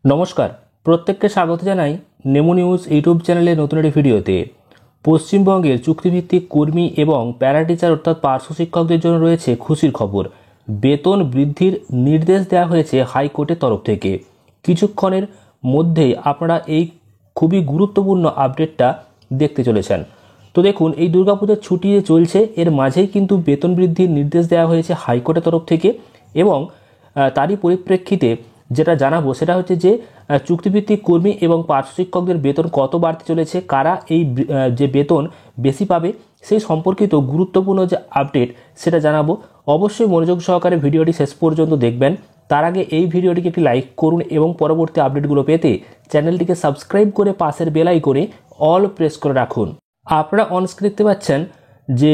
নমস্কার, প্রত্যেককে স্বাগত জানাই নেমো নিউজ ইউটিউব চ্যানেলে নতুন একটি ভিডিওতে। পশ্চিমবঙ্গের চুক্তিভিত্তিক কর্মী এবং প্যারা টিচার অর্থাৎ পার্শ্ব শিক্ষকদের জন্য রয়েছে খুশির খবর। বেতন বৃদ্ধির নির্দেশ দেওয়া হয়েছে হাইকোর্টের তরফ থেকে। কিছুক্ষণের মধ্যেই আপনারা এই খুবই গুরুত্বপূর্ণ আপডেটটা দেখতে চলেছেন। তো দেখুন, এই দুর্গাপূজার ছুটি চলছে, এর মাঝেই কিন্তু বেতন বৃদ্ধির নির্দেশ দেওয়া হয়েছে হাইকোর্টের তরফ থেকে। এবং তারই পরিপ্রেক্ষিতে যেটা জানাবো সেটা হচ্ছে যে চুক্তিভিত্তিক কর্মী এবং পার্শ্ব শিক্ষকদের বেতন কত বাড়তে চলেছে, কারা এই যে বেতন বেশি পাবে সেই সম্পর্কিত গুরুত্বপূর্ণ যে আপডেট সেটা জানাবো। অবশ্যই মনোযোগ সহকারে ভিডিওটি শেষ পর্যন্ত দেখবেন। তার আগে এই ভিডিওটিকে একটি লাইক করুন এবং পরবর্তী আপডেটগুলো পেতে চ্যানেলটিকে সাবস্ক্রাইব করে পাশের বেল আইকনে অল প্রেস করে রাখুন। আপনারা অনস্ক্রিন দেখতে পাচ্ছেন যে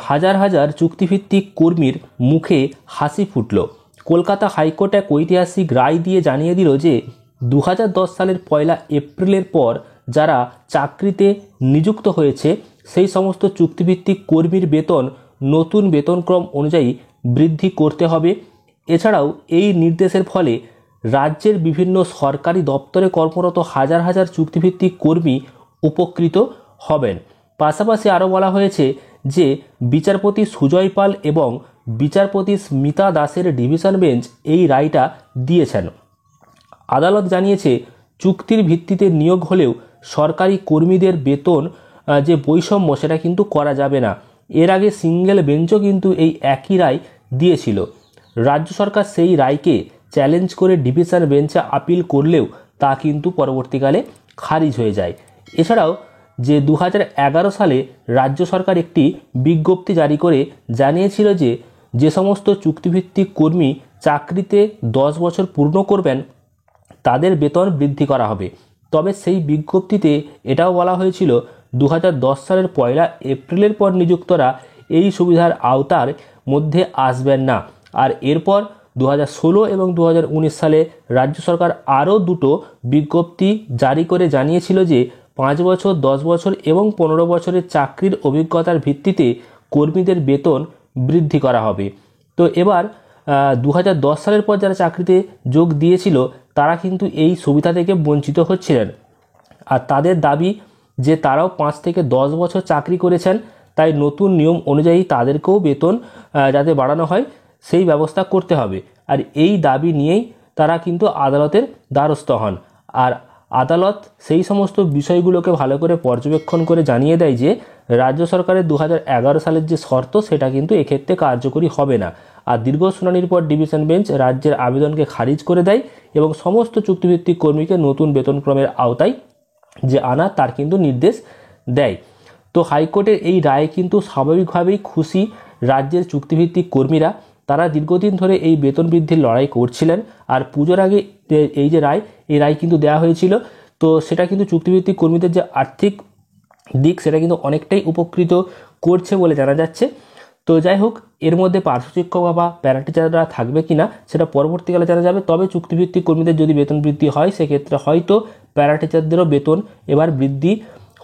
হাজার হাজার চুক্তিভিত্তিক কর্মীর মুখে হাসি ফুটল। কলকাতা হাইকোর্ট এক ঐতিহাসিক রায় দিয়ে জানিয়ে দিল যে 2010 সালের 1 এপ্রিলের পর যারা চাকরিতে নিযুক্ত হয়েছে সেই সমস্ত চুক্তিভিত্তিক কর্মীর বেতন নতুন বেতনক্রম অনুযায়ী বৃদ্ধি করতে হবে। এছাড়াও এই নির্দেশের ফলে রাজ্যের বিভিন্ন সরকারি দপ্তরে কর্মরত হাজার হাজার চুক্তিভিত্তিক কর্মী উপকৃত হবেন। পাশাপাশি আরও বলা হয়েছে যে বিচারপতি সুজয় পাল এবং বিচারপতি স্মিতা দাসের ডিভিশন বেঞ্চ এই রায়টা দিয়েছেন। আদালত জানিয়েছে চুক্তির ভিত্তিতে নিয়োগ হলেও সরকারি কর্মীদের বেতন যে বৈষম্য সেটা কিন্তু করা যাবে না। এর আগে সিঙ্গেল বেঞ্চও কিন্তু এই একই রায় দিয়েছিল। রাজ্য সরকার সেই রায়কে চ্যালেঞ্জ করে ডিভিশন বেঞ্চে আপিল করলেও তা কিন্তু পরবর্তীকালে খারিজ হয়ে যায়। এছাড়াও যে 2011 সালে রাজ্য সরকার একটি বিজ্ঞপ্তি জারি করে জানিয়েছিল যে যে সমস্ত চুক্তিভিত্তিক কর্মী চাকরিতে 10 বছর পূর্ণ করবেন তাদের বেতন বৃদ্ধি করা হবে। তবে সেই বিজ্ঞপ্তিতে এটাও বলা হয়েছিল 2010 সালের 1 এপ্রিলের পর নিযুক্তরা এই সুবিধার আওতার মধ্যে আসবেন না। আর এরপর 2016 এবং 2019 সালে রাজ্য সরকার আরও দুটো বিজ্ঞপ্তি জারি করে জানিয়েছিল যে 5 বছর, 10 বছর এবং 15 বছরের চাকরির অভিজ্ঞতার ভিত্তিতে কর্মীদের বেতন বৃদ্ধি করা হবে। তো এবার 2010 সালের পর যারা চাকরিতে যোগ দিয়েছিল তারা কিন্তু এই সুবিধা থেকে বঞ্চিত হচ্ছিলেন। আর তাদের দাবি যে তারাও 5 থেকে 10 বছর চাকরি করেছেন, তাই নতুন নিয়ম অনুযায়ী তাদেরকেও বেতন যাতে বাড়ানো হয় সেই ব্যবস্থা করতে হবে। আর এই দাবি নিয়েই তারা কিন্তু আদালতের দ্বারস্থ হন। আর আদালত সেই সমস্ত বিষয়গুলোকে ভালো করে পর্যবেক্ষণ করে জানিয়ে দেয় যে রাজ্য সরকারের 2011 সালের যে শর্ত সেটা কিন্তু এক্ষেত্রে কার্যকরী হবে না। আর দীর্ঘ শুনানির পর ডিভিশন বেঞ্চ রাজ্যের আবেদনকে খারিজ করে দেয় এবং সমস্ত চুক্তিভিত্তিক কর্মীকে নতুন বেতনক্রমের আওতায় যে আনা তার কিন্তু নির্দেশ দেয়। তো হাইকোর্টের এই রায়ে কিন্তু স্বাভাবিকভাবেই খুশি রাজ্যের চুক্তিভিত্তিক কর্মীরা। তারা দীর্ঘদিন ধরে এই বেতন বৃদ্ধির লড়াই করছিলেন। আর পুজোর আগে এই যে রায়, এই রায় কিন্তু দেওয়া হয়েছিল। তো সেটা কিন্তু চুক্তিভিত্তিক কর্মীদের যে আর্থিক দিক সেটা কিন্তু অনেকটাই উপকৃত করছে বলে জানা যাচ্ছে। তো যাই হোক, এর মধ্যে পার্শ্ব শিক্ষক বা প্যারা টিচাররা থাকবে কিনা সেটা পরবর্তীকালে জানা যাবে। তবে চুক্তিভিত্তিক কর্মীদের যদি বেতন বৃদ্ধি হয় সেক্ষেত্রে হয়তো প্যারা টিচারদেরও বেতন এবার বৃদ্ধি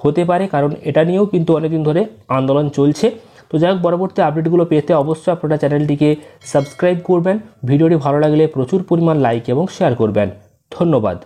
হতে পারে, কারণ এটা নিয়েও কিন্তু অনেকদিন ধরে আন্দোলন চলছে। তো যাই হোক, পরবর্তী আপডেটগুলো পেতে অবশ্যই আপনারা চ্যানেলটিকে সাবস্ক্রাইব করবেন। ভিডিওটি ভালো লাগলে প্রচুর পরিমাণ লাইক এবং শেয়ার করবেন। ধন্যবাদ।